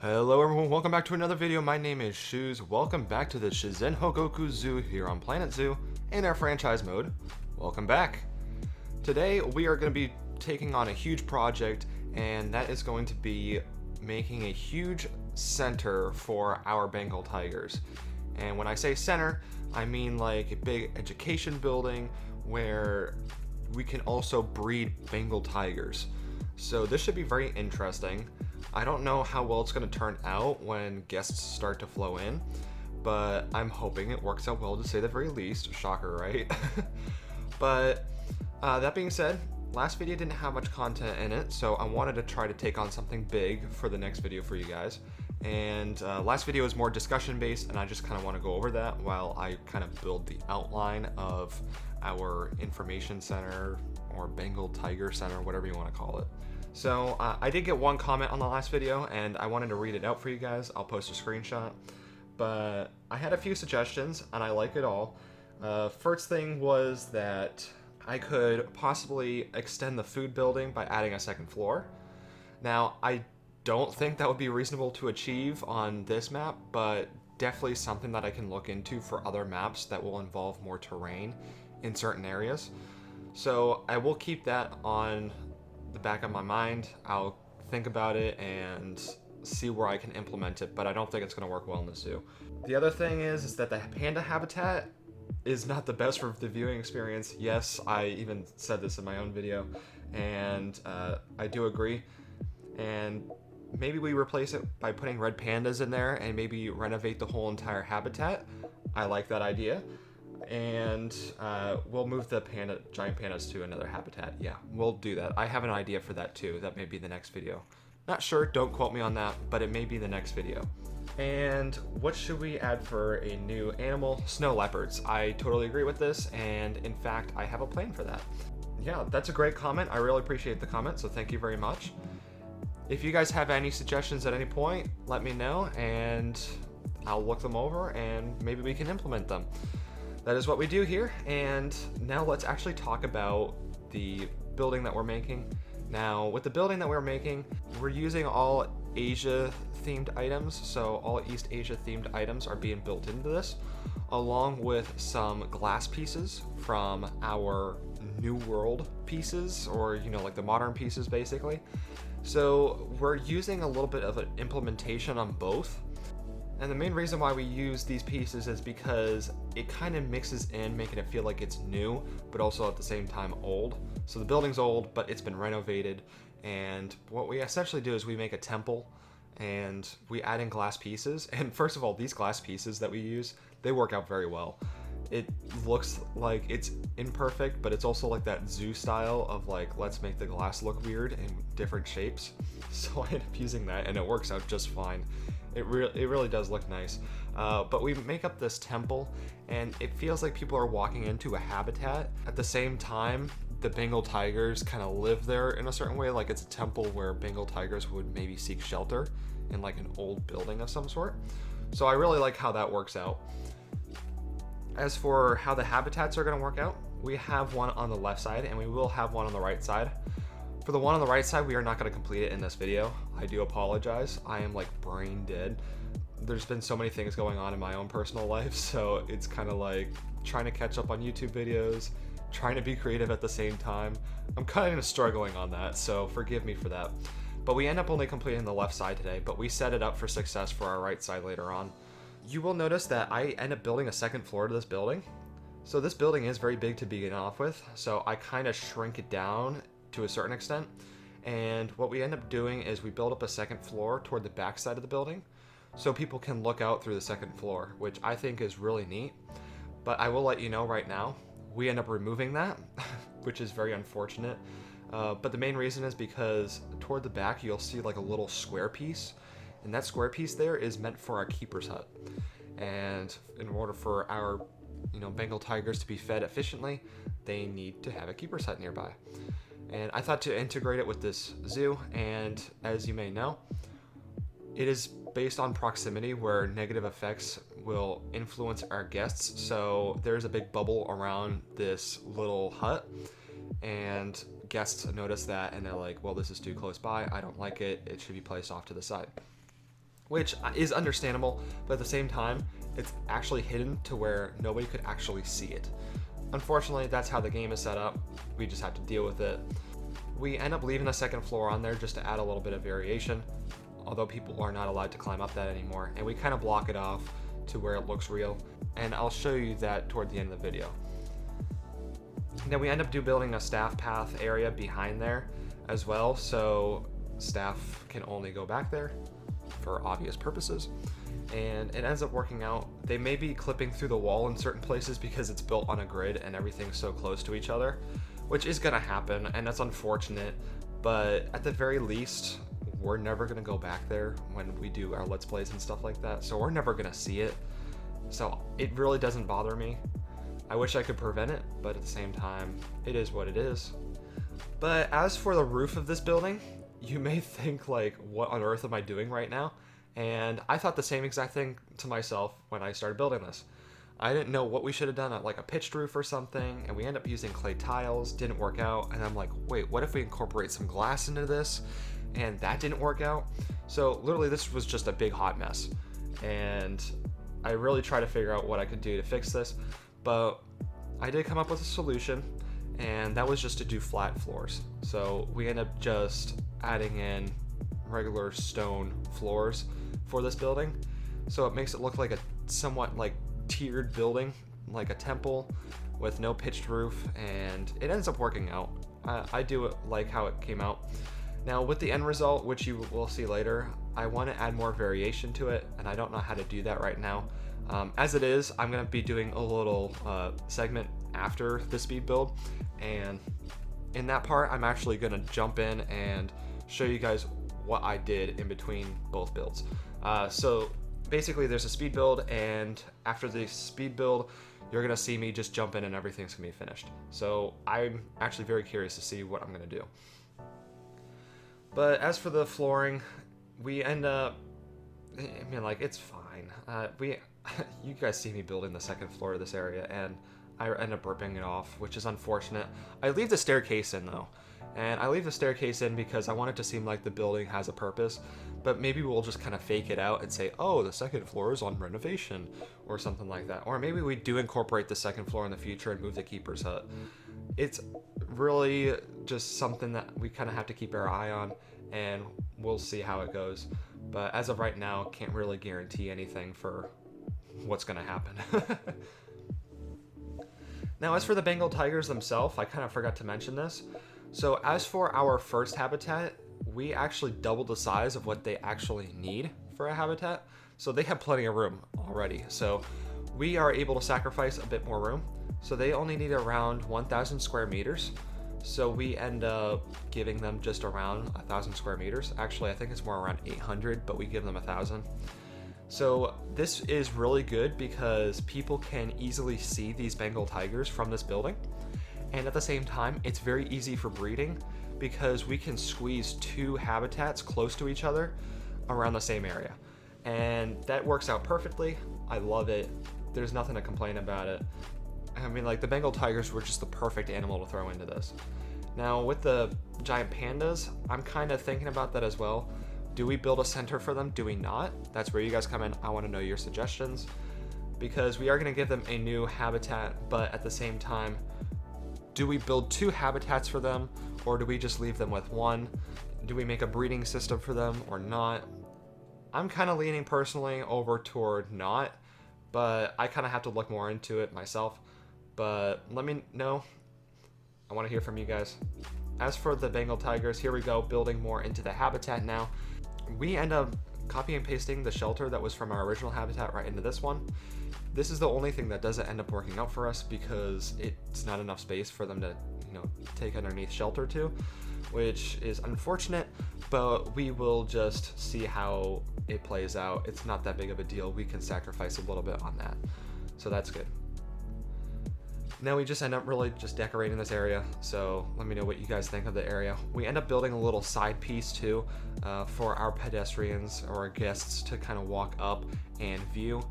Hello everyone, welcome back to another video. My name is Shoes. Welcome back to the Shizen Hogo-Ku Zoo here on Planet Zoo in our franchise mode. Welcome back. Today we are going to be taking on a huge project, and that is going to be making a huge center for our Bengal Tigers. And when I say center, I mean like a big education building where we can also breed Bengal Tigers. So this should be very interesting. I don't know how well it's going to turn out when guests start to flow in, but I'm hoping it works out well to say the very least. Shocker, right? But that being said, last video didn't have much content in it, so I wanted to try to take on something big for the next video for you guys. And last video is more discussion based, and I just kind of want to go over that while I kind of build the outline of our information center or Bengal Tiger Center, whatever you want to call it. So I did get one comment on the last video, and I wanted to read it out for you guys. I'll post a screenshot, but I had a few suggestions, and I like it all. First thing was that I could possibly extend the food building by adding a second floor. Now, I don't think that would be reasonable to achieve on this map, but definitely something that I can look into for other maps that will involve more terrain in certain areas. So I will keep that on the back of my mind. I'll think about it and see where I can implement it, but I don't think it's going to work well in the zoo. The other thing is that the panda habitat is not the best for the viewing experience. Yes, I even said this in my own video, and I do agree. And maybe we replace it by putting red pandas in there and maybe renovate the whole entire habitat. I like that idea. And we'll move the giant pandas to another habitat. Yeah, we'll do that. I have an idea for that too. That may be the next video. Not sure, don't quote me on that, but it may be the next video. And what should we add for a new animal? Snow leopards. I totally agree with this, and in fact, I have a plan for that. Yeah, that's a great comment. I really appreciate the comment, so thank you very much. If you guys have any suggestions at any point, let me know, and I'll look them over, and maybe we can implement them. That is what we do here, and now let's actually talk about the building that we're making. Now, with the building that we're making, we're using all Asia themed items, so all East Asia themed items are being built into this, along with some glass pieces from our New World pieces, or like the modern pieces basically. So we're using a little bit of an implementation on both. And the main reason why we use these pieces is because it kind of mixes in, making it feel like it's new, but also at the same time old. So the building's old, but it's been renovated. And what we essentially do is we make a temple, and we add in glass pieces. And first of all, these glass pieces that we use, they work out very well. It looks like it's imperfect, but it's also like that zoo style of like, let's make the glass look weird in different shapes. So I end up using that, and it works out just fine. It really does look nice. But we make up this temple, and it feels like people are walking into a habitat. At the same time, the Bengal tigers kind of live there in a certain way, like it's a temple where Bengal tigers would maybe seek shelter in like an old building of some sort. So I really like how that works out. As for how the habitats are going to work out, we have one on the left side, and we will have one on the right side. For the one on the right side, we are not going to complete it in this video. I do apologize. I am like brain dead. There's been so many things going on in my own personal life, so it's kind of like trying to catch up on YouTube videos, trying to be creative at the same time. I'm kind of struggling on that, so forgive me for that. But we end up only completing the left side today, but we set it up for success for our right side later on. You will notice that I end up building a second floor to this building. So this building is very big to begin off with, so I kind of shrink it down to a certain extent. And what we end up doing is we build up a second floor toward the back side of the building, so people can look out through the second floor, which I think is really neat. But I will let you know right now, we end up removing that, which is very unfortunate. But the main reason is because toward the back, you'll see like a little square piece, and that square piece there is meant for our keeper's hut. And in order for our Bengal tigers to be fed efficiently, they need to have a keeper's hut nearby. And I thought to integrate it with this zoo, and as you may know, it is based on proximity where negative effects will influence our guests. So there's a big bubble around this little hut, and guests notice that, and they're like, well, this is too close by, I don't like it, it should be placed off to the side. which is understandable, but at the same time, it's actually hidden to where nobody could actually see it. Unfortunately, that's how the game is set up. We just have to deal with it. We end up leaving the second floor on there just to add a little bit of variation, although people are not allowed to climb up that anymore, and we kind of block it off to where it looks real, and I'll show you that toward the end of the video. Then we end up building a staff path area behind there as well, so staff can only go back there for obvious purposes, and it ends up working out. They may be clipping through the wall in certain places because it's built on a grid and everything's so close to each other, which is gonna happen, and that's unfortunate, but at the very least, we're never gonna go back there when we do our Let's Plays and stuff like that, so we're never gonna see it. So it really doesn't bother me. I wish I could prevent it, but at the same time, it is what it is. But as for the roof of this building, you may think like, what on earth am I doing right now? And I thought the same exact thing to myself when I started building this. I didn't know what we should have done, like a pitched roof or something, and we ended up using clay tiles, didn't work out, and I'm like, wait, what if we incorporate some glass into this? And that didn't work out. So literally this was just a big hot mess. And I really tried to figure out what I could do to fix this, but I did come up with a solution, and that was just to do flat floors. So we ended up just adding in regular stone floors for this building, so it makes it look like a somewhat like tiered building, like a temple with no pitched roof, and it ends up working out. I do like how it came out. Now with the end result, which you will see later, I want to add more variation to it, and I don't know how to do that right now. As it is, I'm going to be doing a little segment after the speed build, and in that part I'm actually going to jump in and show you guys what I did in between both builds. So basically there's a speed build, and after the speed build you're gonna see me just jump in and everything's gonna be finished. So I'm actually very curious to see what I'm gonna do. But as for the flooring, we end up, I mean, like, it's fine. You guys see me building the second floor of this area, and I end up ripping it off, which is unfortunate. I leave the staircase in though. And I leave the staircase in because I want it to seem like the building has a purpose, but maybe we'll just kind of fake it out and say, oh, the second floor is on renovation, or something like that. Or maybe we do incorporate the second floor in the future and move the keeper's hut. It's really just something that we kind of have to keep our eye on, and we'll see how it goes. But as of right now, can't really guarantee anything for what's going to happen. Now, as for the Bengal Tigers themselves, I kind of forgot to mention this. So as for our first habitat, we actually doubled the size of what they actually need for a habitat. So they have plenty of room already. So we are able to sacrifice a bit more room. So they only need around 1,000 square meters. So we end up giving them just around 1,000 square meters. Actually, I think it's more around 800, but we give them 1,000. So this is really good because people can easily see these Bengal Tigers from this building. And at the same time, it's very easy for breeding because we can squeeze two habitats close to each other around the same area. And that works out perfectly. I love it. There's nothing to complain about it. I mean, like, the Bengal Tigers were just the perfect animal to throw into this. Now, with the giant pandas, I'm kind of thinking about that as well. Do we build a center for them? Do we not? That's where you guys come in. I want to know your suggestions, because we are going to give them a new habitat, but at the same time, do we build two habitats for them, or do we just leave them with one? Do we make a breeding system for them or not? I'm kind of leaning personally over toward not, but I kind of have to look more into it myself. But let me know. I want to hear from you guys. As for the Bengal Tigers, here we go, building more into the habitat now. We end up copy and pasting the shelter that was from our original habitat right into this one. This is the only thing that doesn't end up working out for us because it's not enough space for them to, take underneath shelter to, which is unfortunate, but we will just see how it plays out. It's not that big of a deal. We can sacrifice a little bit on that. So that's good. Now we just end up really just decorating this area, so let me know what you guys think of the area. We end up building a little side piece too for our pedestrians or our guests to kind of walk up and view,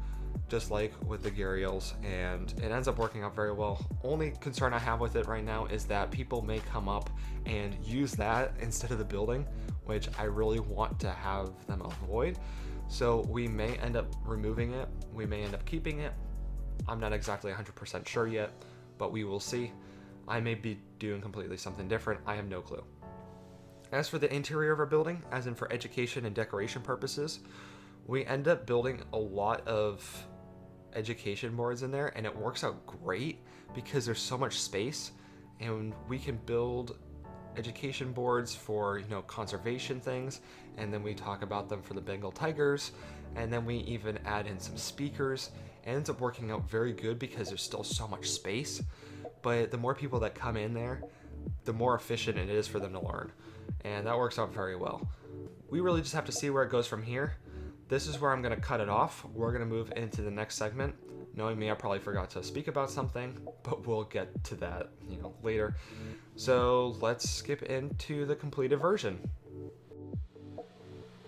just like with the gharials, and it ends up working out very well. Only concern I have with it right now is that people may come up and use that instead of the building, which I really want to have them avoid. So we may end up removing it, we may end up keeping it. I'm not exactly 100% sure yet, but we will see. I may be doing completely something different, I have no clue. As for the interior of our building, as in for education and decoration purposes, we end up building a lot of education boards in there, and it works out great because there's so much space, and we can build education boards for, you know, conservation things, and then we talk about them for the Bengal Tigers, and then we even add in some speakers. It ends up working out very good because there's still so much space, but the more people that come in there, the more efficient it is for them to learn, and that works out very well. We really just have to see where it goes from here. This is where I'm going to cut it off. We're going to move into the next segment. Knowing me, I probably forgot to speak about something, but we'll get to that, you know, later. So let's skip into the completed version.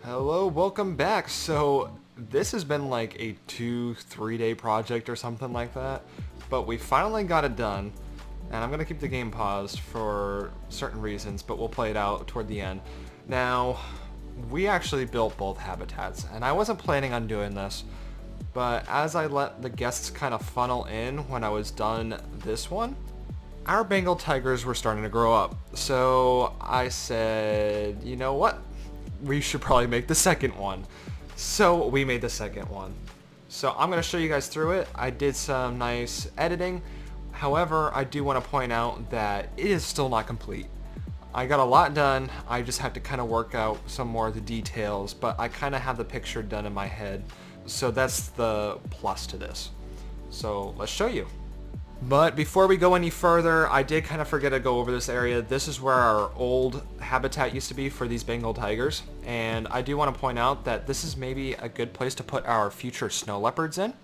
Hello, welcome back. So this has been like a 2-3 day project or something like that, but we finally got it done. And I'm going to keep the game paused for certain reasons, but we'll play it out toward the end. Now, we actually built both habitats, and I wasn't planning on doing this, but as I let the guests kind of funnel in when I was done this one, our Bengal Tigers were starting to grow up. So I said, you know what? We should probably make the second one. So we made the second one. So I'm going to show you guys through it. I did some nice editing. However, I do want to point out that it is still not complete. I got a lot done, I just have to kind of work out some more of the details, but I kind of have the picture done in my head, so that's the plus to this. So let's show you. But before we go any further, I did kind of forget to go over this area. This is where our old habitat used to be for these Bengal Tigers, and I do want to point out that this is maybe a good place to put our future snow leopards in.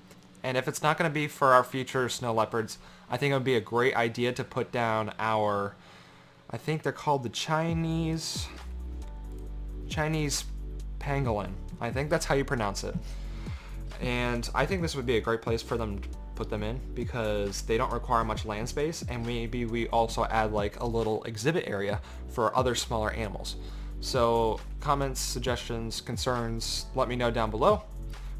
And if it's not going to be for our future snow leopards, I think it would be a great idea to put down our, I think they're called the Chinese pangolin. I think that's how you pronounce it. And I think this would be a great place for them to put them in because they don't require much land space, and maybe we also add like a little exhibit area for other smaller animals. So comments, suggestions, concerns, let me know down below.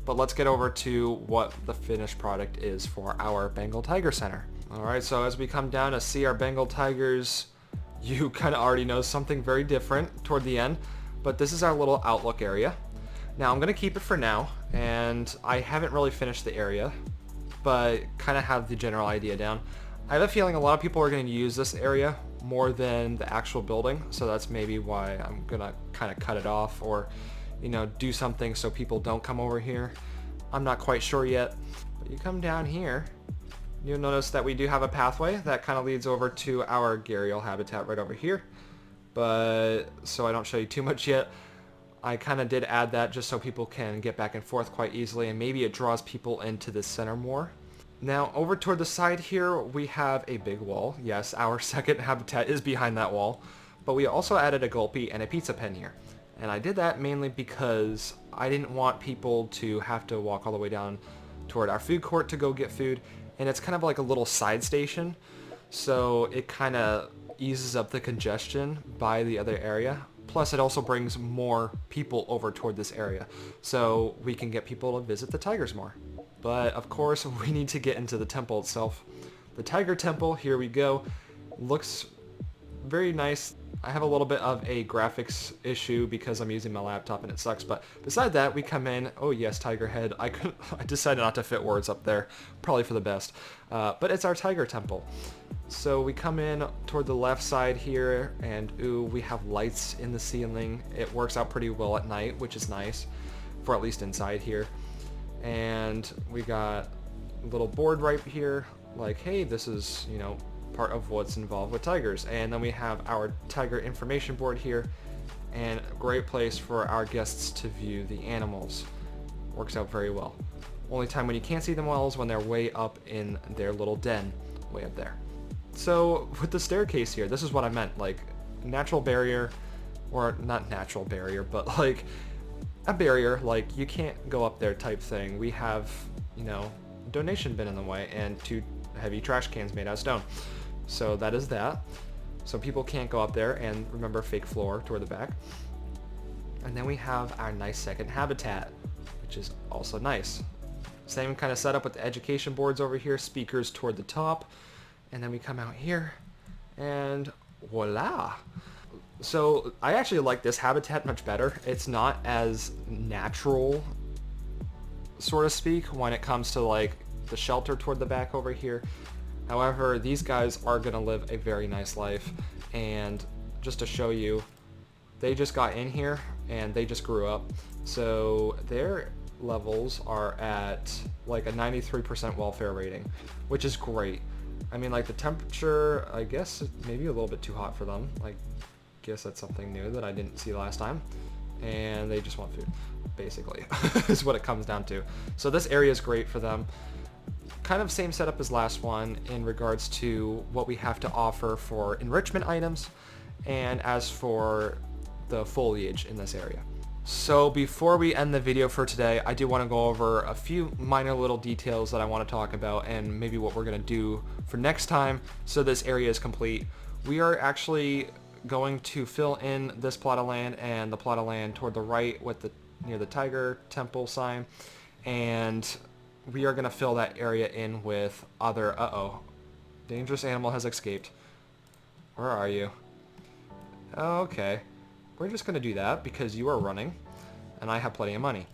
But let's get over to what the finished product is for our Bengal Tiger Center. Alright, so as we come down to see our Bengal Tigers, you kind of already know something very different toward the end, but this is our little outlook area. Now I'm going to keep it for now, and I haven't really finished the area, but kind of have the general idea down. I have a feeling a lot of people are going to use this area more than the actual building, so that's maybe why I'm going to kind of cut it off, or, you know, do something so people don't come over here. I'm not quite sure yet, but you come down here, you'll notice that we do have a pathway that kind of leads over to our gharial habitat right over here. But so I don't show you too much yet, I kind of did add that just so people can get back and forth quite easily, and maybe it draws people into the center more. Now over toward the side here we have a big wall. Yes, our second habitat is behind that wall, but we also added a gulpy and a pizza pen here. And I did that mainly because I didn't want people to have to walk all the way down toward our food court to go get food, and it's kind of like a little side station, so it kind of eases up the congestion by the other area. Plus it also brings more people over toward this area, so we can get people to visit the tigers more. But of course we need to get into the temple itself. The tiger temple, here we go, looks very nice. I have a little bit of a graphics issue because I'm using my laptop and it sucks, but beside that we come in, oh yes, tiger head. I decided not to fit words up there, probably for the best, but it's our tiger temple. So we come in toward the left side here, and ooh, we have lights in the ceiling. It works out pretty well at night, which is nice, for at least inside here. And we got a little board right here, like, hey, this is, you know, part of what's involved with tigers. And then we have our tiger information board here, and a great place for our guests to view the animals. Works out very well. Only time when you can't see them well is when they're way up in their little den, way up there. So with the staircase here, this is what I meant, like natural barrier, or not natural barrier, but like a barrier, like you can't go up there type thing. We have, you know, a donation bin in the way and 2 heavy trash cans made out of stone. So that is that. So people can't go up there, and remember, fake floor toward the back. And then we have our nice second habitat. which is also nice. Same kind of setup with the education boards over here, speakers toward the top, and then we come out here, and voila! So I actually like this habitat much better. It's not as natural, so to speak, when it comes to like the shelter toward the back over here. However, these guys are going to live a very nice life, and just to show you, they just got in here and they just grew up. So their levels are at like a 93% welfare rating, which is great. I mean, like the temperature, I guess maybe a little bit too hot for them. I guess that's something new that I didn't see last time. And they just want food, basically, is what it comes down to. So this area is great for them. Kind of same setup as last one in regards to what we have to offer for enrichment items and as for the foliage in this area. So before we end the video for today, I do want to go over a few minor little details that I want to talk about and maybe what we're going to do for next time so this area is complete. We are actually going to fill in this plot of land and the plot of land toward the right with the near the tiger temple sign, and we are going to fill that area in with other dangerous animal has escaped. Where are you? Okay. We're just going to do that because you are running and I have plenty of money.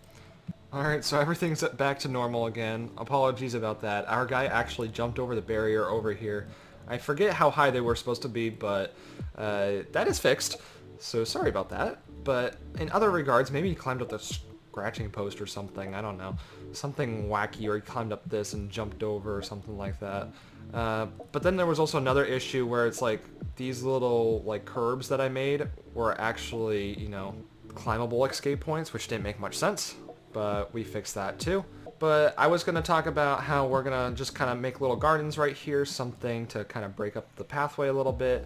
Alright, so everything's back to normal again. Apologies about that. Our guy actually jumped over the barrier over here. I forget how high they were supposed to be, but that is fixed. So sorry about that. But in other regards, maybe he climbed up the scratching post or something. I don't know. Something wacky, or he climbed up this and jumped over or something like that. But then there was also another issue where it's like these little like curbs that I made were actually, you know, climbable escape points, which didn't make much sense, but we fixed that too. But I was going to talk about how we're going to just kind of make little gardens right here, something to kind of break up the pathway a little bit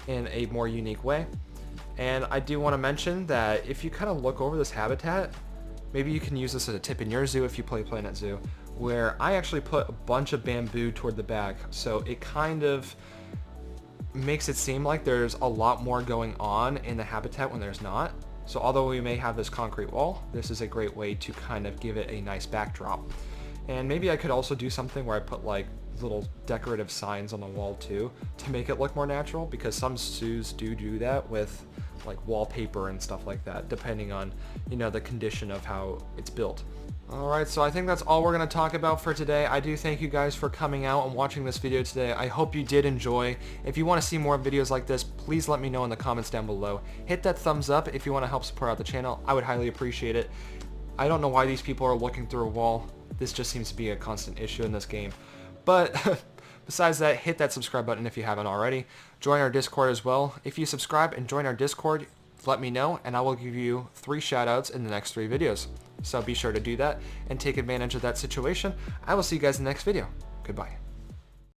in a more unique way. And I do want to mention that if you kind of look over this habitat, maybe you can use this as a tip in your zoo if you play Planet Zoo, where I actually put a bunch of bamboo toward the back, so it kind of makes it seem like there's a lot more going on in the habitat when there's not. So although we may have this concrete wall, this is a great way to kind of give it a nice backdrop. And maybe I could also do something where I put like little decorative signs on the wall too to make it look more natural, because some zoos do that with like wallpaper and stuff like that, depending on, you know, the condition of how it's built. Alright, so I think that's all we're going to talk about for today. I do thank you guys for coming out and watching this video today. I hope you did enjoy. If you want to see more videos like this, please let me know in the comments down below. Hit that thumbs up if you want to help support out the channel. I would highly appreciate it. I don't know why these people are looking through a wall. This just seems to be a constant issue in this game. But besides that, hit that subscribe button if you haven't already. Join our Discord as well. If you subscribe and join our Discord, let me know and I will give you 3 shoutouts in the next 3 videos. So be sure to do that and take advantage of that situation. I will see you guys in the next video. Goodbye.